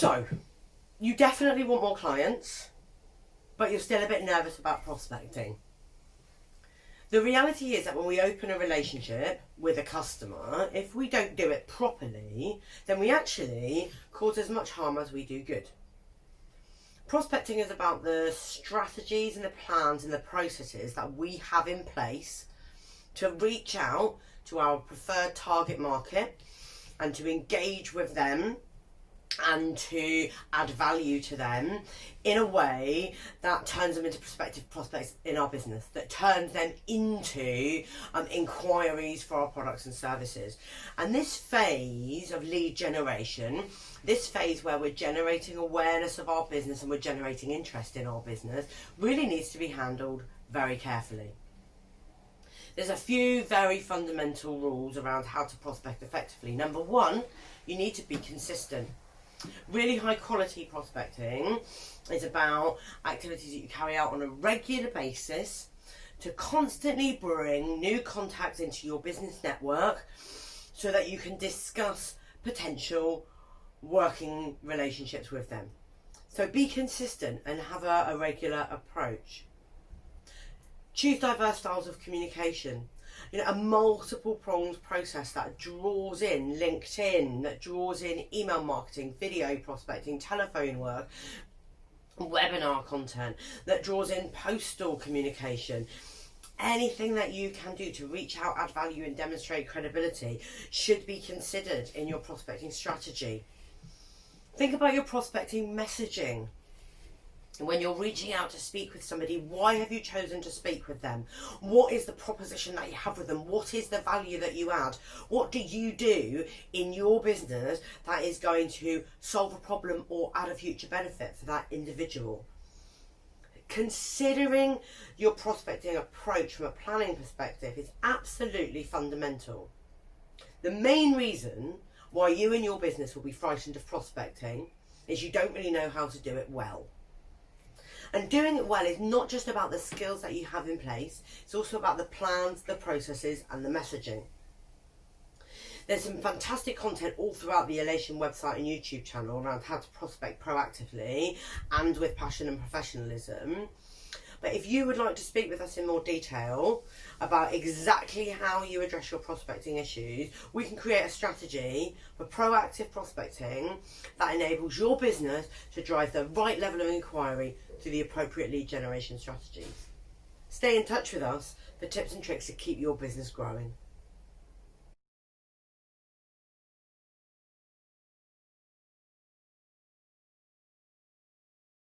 So, you definitely want more clients, but you're still a bit nervous about prospecting. The reality is that when we open a relationship with a customer, if we don't do it properly, then we actually cause as much harm as we do good. Prospecting is about the strategies and the plans and the processes that we have in place to reach out to our preferred target market and to engage with them and to add value to them in a way that turns them into prospective prospects in our business, that turns them into inquiries for our products and services. And this phase of lead generation, this phase where we're generating awareness of our business and we're generating interest in our business, really needs to be handled very carefully. There's a few very fundamental rules around how to prospect effectively. Number one, you need to be consistent. Really high quality prospecting is about activities that you carry out on a regular basis to constantly bring new contacts into your business network so that you can discuss potential working relationships with them. So be consistent and have a regular approach. Choose diverse styles of communication. A multiple prongs process that draws in LinkedIn, that draws in email marketing, video prospecting, telephone work, webinar content, that draws in postal communication. Anything that you can do to reach out, add value and demonstrate credibility should be considered in your prospecting strategy. Think about your prospecting messaging. When you're reaching out to speak with somebody, why have you chosen to speak with them? What is the proposition that you have with them? What is the value that you add? What do you do in your business that is going to solve a problem or add a future benefit for that individual? Considering your prospecting approach from a planning perspective is absolutely fundamental. The main reason why you and your business will be frightened of prospecting is you don't really know how to do it well. And doing it well is not just about the skills that you have in place, it's also about the plans, the processes and the messaging. There's some fantastic content all throughout the Elation website and YouTube channel around how to prospect proactively and with passion and professionalism. But if you would like to speak with us in more detail about exactly how you address your prospecting issues, we can create a strategy for proactive prospecting that enables your business to drive the right level of inquiry through the appropriate lead generation strategies. Stay in touch with us for tips and tricks to keep your business growing.